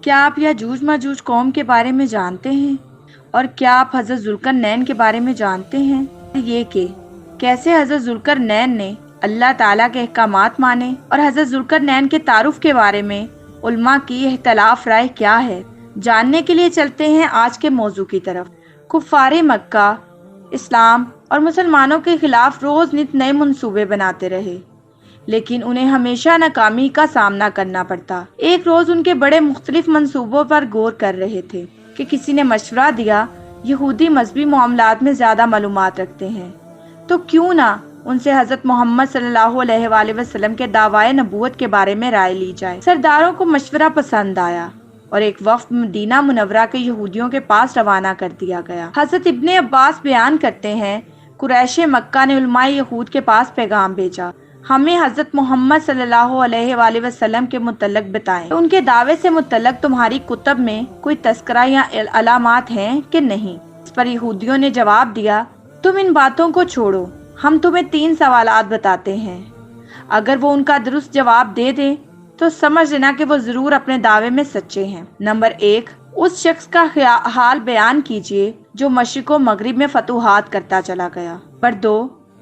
کیا آپ یاجوج ماجوج قوم کے بارے میں جانتے ہیں؟ اور کیا آپ حضرت ذوالقرنین کے بارے میں جانتے ہیں؟ یہ کہ کیسے حضرت ذوالقرنین نے اللہ تعالیٰ کے احکامات مانے اور حضرت ذوالقرنین کے تعارف کے بارے میں علماء کی اختلاف رائے کیا ہے، جاننے کے لیے چلتے ہیں آج کے موضوع کی طرف۔ کفار مکہ اسلام اور مسلمانوں کے خلاف روز نت نئے منصوبے بناتے رہے، لیکن انہیں ہمیشہ ناکامی کا سامنا کرنا پڑتا۔ ایک روز ان کے بڑے مختلف منصوبوں پر غور کر رہے تھے کہ کسی نے مشورہ دیا، یہودی مذہبی معاملات میں زیادہ معلومات رکھتے ہیں، تو کیوں نہ ان سے حضرت محمد صلی اللہ علیہ وآلہ وسلم کے دعوائے نبوت کے بارے میں رائے لی جائے۔ سرداروں کو مشورہ پسند آیا اور ایک وفد مدینہ منورہ کے یہودیوں کے پاس روانہ کر دیا گیا۔ حضرت ابن عباس بیان کرتے ہیں، قریش مکہ نے علماء یہود کے پاس پیغام بھیجا، ہمیں حضرت محمد صلی اللہ علیہ وآلہ وسلم کے متعلق بتائیں، ان کے دعوے سے متعلق تمہاری کتب میں کوئی تذکرہ یا علامات ہیں کہ نہیں؟ اس پر یہودیوں نے جواب دیا، تم ان باتوں کو چھوڑو، ہم تمہیں 3 سوالات بتاتے ہیں، اگر وہ ان کا درست جواب دے دیں تو سمجھ لینا کہ وہ ضرور اپنے دعوے میں سچے ہیں۔ نمبر 1، اس شخص کا حال بیان کیجئے جو مشرق و مغرب میں فتوحات کرتا چلا گیا۔ نمبر 2،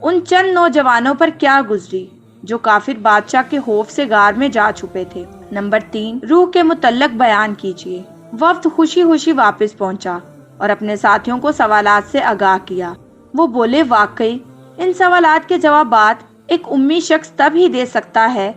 ان چند نوجوانوں پر کیا گزری جو کافر بادشاہ کے خوف سے غار میں جا چھپے تھے۔ نمبر 3، روح کے متعلق بیان کیجئے۔ وفد خوشی خوشی واپس پہنچا اور اپنے ساتھیوں کو سوالات سے آگاہ کیا۔ وہ بولے، واقعی ان سوالات کے جوابات ایک امی شخص تب ہی دے سکتا ہے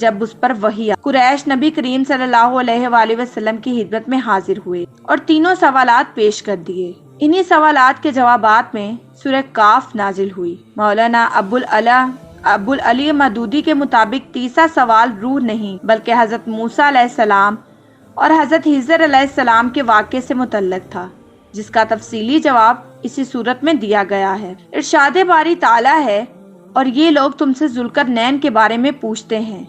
جب اس پر وحی آئے۔ قریش نبی کریم صلی اللہ علیہ وآلہ وسلم کی خدمت میں حاضر ہوئے اور تینوں سوالات پیش کر دیے۔ انہی سوالات کے جوابات میں سورہ کاف نازل ہوئی۔ مولانا ابو العلی مودودی کے مطابق تیسرا سوال روح نہیں بلکہ حضرت موسیٰ علیہ السلام اور حضرت خضر علیہ السلام کے واقعے سے متعلق تھا، جس کا تفصیلی جواب اسی صورت میں دیا گیا ہے۔ ارشاد باری تعالیٰ ہے، اور یہ لوگ تم سے ذوالقرنین کے بارے میں پوچھتے ہیں،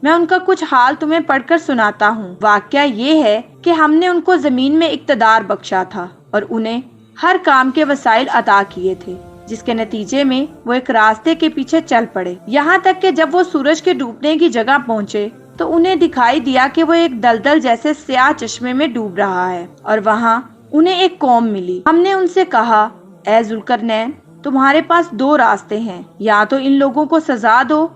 میں ان کا کچھ حال تمہیں پڑھ کر سناتا ہوں۔ واقعہ یہ ہے کہ ہم نے ان کو زمین میں اقتدار بخشا تھا اور انہیں ہر کام کے وسائل عطا کیے تھے، جس کے نتیجے میں وہ ایک راستے کے پیچھے چل پڑے، یہاں تک کہ جب وہ سورج کے ڈوبنے کی جگہ پہنچے تو انہیں دکھائی دیا کہ وہ ایک دلدل جیسے سیاہ چشمے میں ڈوب رہا ہے، اور وہاں انہیں ایک قوم ملی۔ ہم نے ان سے کہا، اے ذوالقرنین، تمہارے پاس 2 راستے ہیں، یا تو ان لوگوں کو سزا دو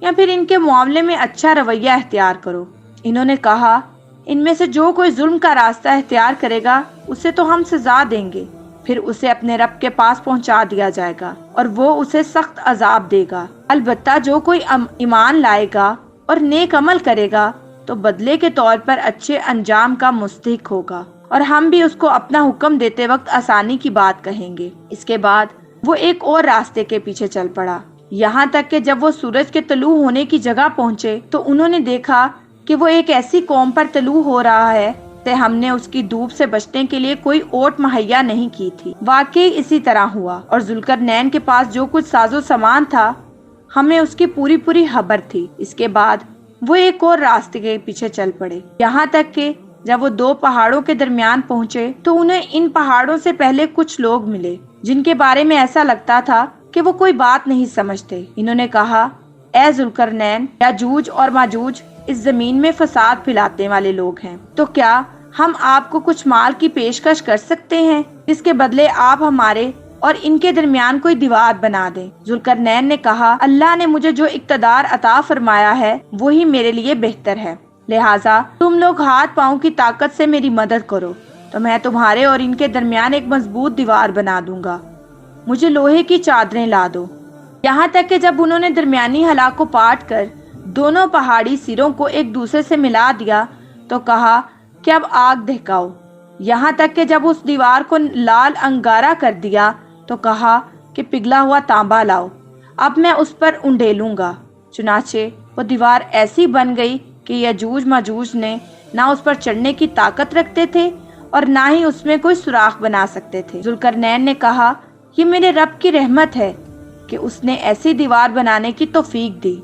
یا پھر ان کے معاملے میں اچھا رویہ اختیار کرو۔ انہوں نے کہا، ان میں سے جو کوئی ظلم کا راستہ اختیار کرے گا اسے تو ہم سزا دیں گے، پھر اسے اپنے رب کے پاس پہنچا دیا جائے گا اور وہ اسے سخت عذاب دے گا۔ البتہ جو کوئی ایمان لائے گا اور نیک عمل کرے گا تو بدلے کے طور پر اچھے انجام کا مستحق ہوگا، اور ہم بھی اس کو اپنا حکم دیتے وقت آسانی کی بات کہیں گے۔ اس کے بعد وہ ایک اور راستے کے پیچھے چل پڑا، یہاں تک کہ جب وہ سورج کے طلوع ہونے کی جگہ پہنچے تو انہوں نے دیکھا کہ وہ ایک ایسی قوم پر طلوع ہو رہا ہے کہ ہم نے اس کی دھوپ سے بچنے کے لیے کوئی اوٹ مہیا نہیں کی تھی۔ واقعی اسی طرح ہوا، اور ذوالقرنین کے پاس جو کچھ ساز و سامان تھا ہمیں اس کی پوری خبر تھی۔ اس کے بعد وہ ایک اور راستے کے پیچھے چل پڑے، یہاں تک کہ جب وہ 2 پہاڑوں کے درمیان پہنچے تو انہیں ان پہاڑوں سے پہلے کچھ لوگ ملے جن کے بارے میں ایسا لگتا تھا کہ وہ کوئی بات نہیں سمجھتے۔ انہوں نے کہا، اے ذوالقرنین، یاجوج اور ماجوج اس زمین میں فساد پھیلانے والے لوگ ہیں، تو کیا ہم آپ کو کچھ مال کی پیشکش کر سکتے ہیں جس کے بدلے آپ ہمارے اور ان کے درمیان کوئی دیوار بنا دیں؟ ذوالقرنین نے کہا، اللہ نے مجھے جو اقتدار عطا فرمایا ہے وہی میرے لیے بہتر ہے، لہٰذا تم لوگ ہاتھ پاؤں کی طاقت سے میری مدد کرو تو میں تمہارے اور ان کے درمیان ایک مضبوط دیوار بنا دوں گا، مجھے لوہے کی چادریں لا دو۔ یہاں تک کہ جب انہوں نے درمیانی حلق کو پاٹ کر دونوں پہاڑی سروں کو ایک دوسرے سے ملا دیا تو کہا کہ اب آگ دہکاؤ۔ یہاں تک کہ جب اس دیوار کو لال انگارہ کر دیا تو کہا کہ پگھلا ہوا تانبا لاؤ، اب میں اس پر انڈیلوں گا۔ چنانچہ وہ دیوار ایسی بن گئی کہ یاجوج ماجوج نے نہ اس پر چڑھنے کی طاقت رکھتے تھے اور نہ ہی اس میں کوئی سوراخ بنا سکتے تھے۔ ذوالقرنین نے کہا، یہ میرے رب کی رحمت ہے کہ اس نے ایسی دیوار بنانے کی توفیق دی،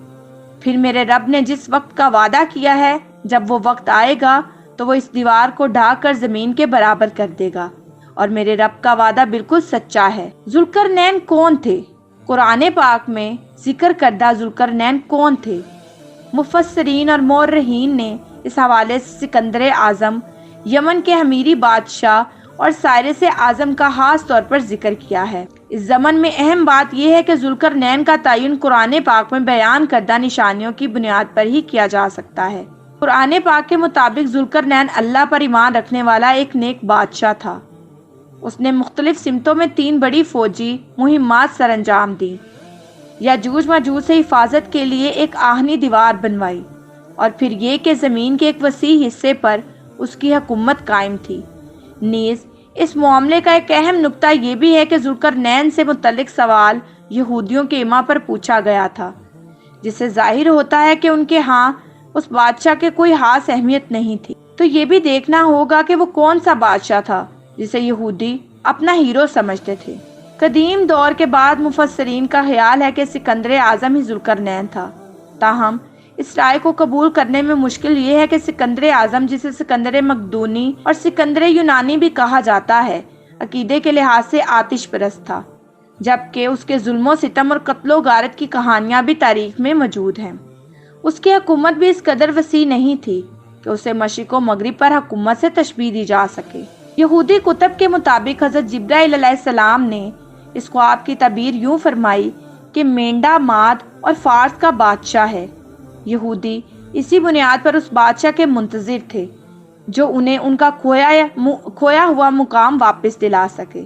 پھر میرے رب نے جس وقت کا وعدہ کیا ہے جب وہ وقت آئے گا تو وہ اس دیوار کو ڈھا کر زمین کے برابر کر دے گا، اور میرے رب کا وعدہ بالکل سچا ہے۔ ذوالقرنین کون تھے؟ قرآن پاک میں ذکر کردہ ذوالقرنین کون تھے؟ مفسرین اور مورخین نے اس حوالے سے سکندر اعظم، یمن کے حمیری بادشاہ اور سائرس اعظم کا خاص طور پر ذکر کیا ہے۔ اس ضمن میں اہم بات یہ ہے کہ ذوالقرنین کا تعین قرآن پاک میں بیان کردہ نشانیوں کی بنیاد پر ہی کیا جا سکتا ہے۔ قرآن پاک کے مطابق ذوالقرنین اللہ پر ایمان رکھنے والا ایک نیک بادشاہ تھا۔ اس نے مختلف سمتوں میں 3 بڑی فوجی مہمات سر انجام دی۔ یاجوج ماجوج سے حفاظت کے لیے ایک آہنی دیوار بنوائی، اور پھر یہ کہ زمین کے ایک وسیع حصے پر اس کی حکومت قائم تھی۔ نیز اس معاملے کا ایک اہم نقطہ یہ بھی ہے کہ ذوالقرنین سے متعلق سوال یہودیوں کے امام پر پوچھا گیا تھا، جس سے ظاہر ہوتا ہے کہ ان کے ہاں اس بادشاہ کے کوئی خاص اہمیت نہیں تھی۔ تو یہ بھی دیکھنا ہوگا کہ وہ کون سا بادشاہ تھا جسے یہودی اپنا ہیرو سمجھتے تھے۔ قدیم دور کے بعد مفسرین کا خیال ہے کہ سکندر اعظم ہی ذوالقرنین تھا، تاہم اس رائے کو قبول کرنے میں مشکل یہ ہے کہ سکندر اعظم، جسے سکندر مقدونی اور سکندر یونانی بھی کہا جاتا ہے، عقیدے کے لحاظ سے آتش پرست تھا، جبکہ اس کے ظلم و ستم اور قتل و غارت کی کہانیاں بھی تاریخ میں موجود ہیں۔ اس کی حکومت بھی اس قدر وسیع نہیں تھی کہ اسے مشرق و مغرب پر حکومت سے تشبیہ دی جا سکے۔ یہودی کتب کے مطابق حضرت جبرائیل علیہ السلام نے اس خواب کی تعبیر یوں فرمائی کہ مینڈا ماد اور فارس کا بادشاہ ہے۔ یہودی اسی بنیاد پر اس بادشاہ کے منتظر تھے جو انہیں ان کا کھویا ہوا مقام واپس دلا سکے۔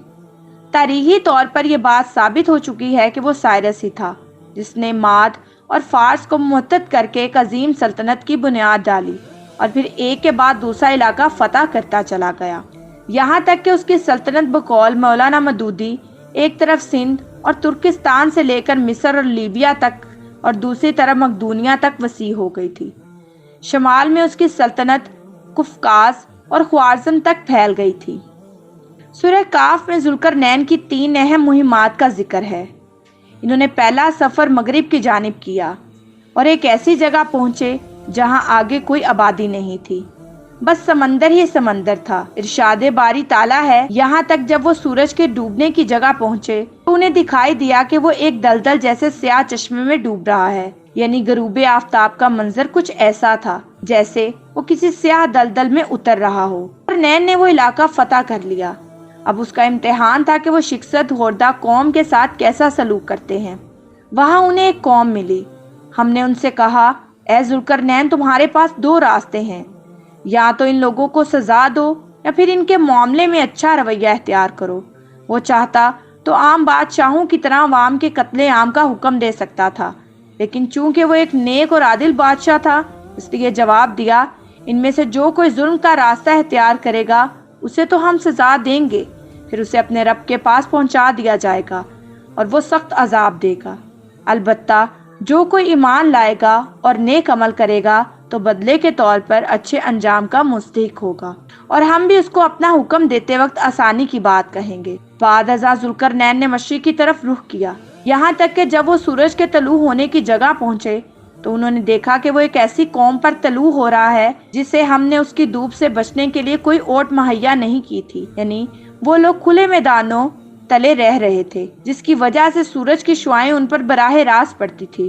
تاریخی طور پر یہ بات ثابت ہو چکی ہے کہ وہ سائرس ہی تھا جس نے ماد اور فارس کو متحد کر کے ایک عظیم سلطنت کی بنیاد ڈالی، اور پھر ایک کے بعد دوسرا علاقہ فتح کرتا چلا گیا، یہاں تک کہ اس کی سلطنت بقول مولانا مودودی ایک طرف سندھ اور ترکستان سے لے کر مصر اور لیبیا تک اور دوسری طرف مقدونیہ تک وسیع ہو گئی تھی۔ شمال میں اس کی سلطنت قفقاز اور خوارزم تک پھیل گئی تھی۔ سورہ کاف میں ذوالقرنین کی 3 اہم مہمات کا ذکر ہے۔ انہوں نے پہلا سفر مغرب کی جانب کیا اور ایک ایسی جگہ پہنچے جہاں آگے کوئی آبادی نہیں تھی، بس سمندر ہی سمندر تھا۔ ارشاد باری تعالیٰ ہے، یہاں تک جب وہ سورج کے ڈوبنے کی جگہ پہنچے تو انہیں دکھائی دیا کہ وہ ایک دلدل جیسے سیاہ چشمے میں ڈوب رہا ہے، یعنی غروب آفتاب کا منظر کچھ ایسا تھا جیسے وہ کسی سیاہ دلدل میں اتر رہا ہو۔ قرنین نے وہ علاقہ فتح کر لیا۔ اب اس کا امتحان تھا کہ وہ شکست خوردہ قوم کے ساتھ کیسا سلوک کرتے ہیں۔ وہاں انہیں ایک قوم ملی۔ ہم نے ان سے کہا، اے ذوالقرنین، تمہارے پاس 2 راستے ہیں، یا تو ان لوگوں کو سزا دو یا پھر ان کے معاملے میں اچھا رویہ اختیار کرو۔ وہ چاہتا تو عام بادشاہوں کی طرح عوام کے قتل عام کا حکم دے سکتا تھا، لیکن چونکہ وہ ایک نیک اور عادل بادشاہ تھا، اس لیے جواب دیا، ان میں سے جو کوئی ظلم کا راستہ اختیار کرے گا اسے تو ہم سزا دیں گے، پھر اسے اپنے رب کے پاس پہنچا دیا جائے گا اور وہ سخت عذاب دے گا۔ البتہ جو کوئی ایمان لائے گا اور نیک عمل کرے گا تو بدلے کے طور پر اچھے انجام کا مستحق ہوگا، اور ہم بھی اس کو اپنا حکم دیتے وقت آسانی کی بات کہیں گے۔ بعد ازاں ذوالقرنین نے مشرق کی طرف رخ کیا، یہاں تک کہ جب وہ سورج کے طلوع ہونے کی جگہ پہنچے تو انہوں نے دیکھا کہ وہ ایک ایسی قوم پر طلوع ہو رہا ہے جسے ہم نے اس کی دھوپ سے بچنے کے لیے کوئی اوٹ مہیا نہیں کی تھی، یعنی وہ لوگ کھلے میدانوں تلے رہ رہے تھے، جس کی وجہ سے سورج کی شعاعیں ان پر براہ راست پڑتی تھی۔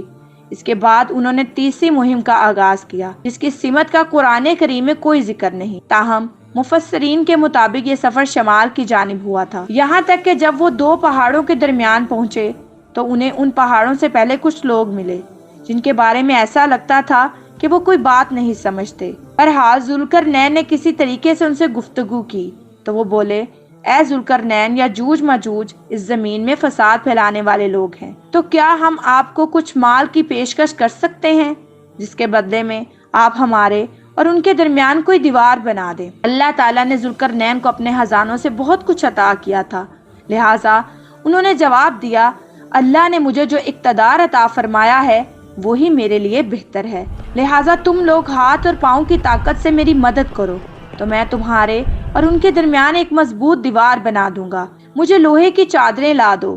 اس کے بعد انہوں نے تیسری مہم کا آغاز کیا جس کی سمت کا قرآن کریم میں کوئی ذکر نہیں، تاہم مفسرین کے مطابق یہ سفر شمال کی جانب ہوا تھا، یہاں تک کہ جب وہ 2 پہاڑوں کے درمیان پہنچے تو انہیں ان پہاڑوں سے پہلے کچھ لوگ ملے جن کے بارے میں ایسا لگتا تھا کہ وہ کوئی بات نہیں سمجھتے۔ بہرحال ذوالقرنین نے کسی طریقے سے ان سے گفتگو کی تو وہ بولے، اے ذوالقرنین، یاجوج ماجوج اس زمین میں فساد پھیلانے والے لوگ ہیں، تو کیا ہم آپ کو کچھ مال کی پیشکش کر سکتے ہیں جس کے بدلے میں آپ ہمارے اور ان کے درمیان کوئی دیوار بنا دیں؟ اللہ تعالیٰ نے ذوالقرنین کو اپنے خزانوں سے بہت کچھ عطا کیا تھا، لہٰذا انہوں نے جواب دیا، اللہ نے مجھے جو اقتدار عطا فرمایا ہے وہی میرے لیے بہتر ہے، لہٰذا تم لوگ ہاتھ اور پاؤں کی طاقت سے میری مدد کرو تو میں تمہارے اور ان کے درمیان ایک مضبوط دیوار بنا دوں گا۔ مجھے لوہے کی چادریں لا دو،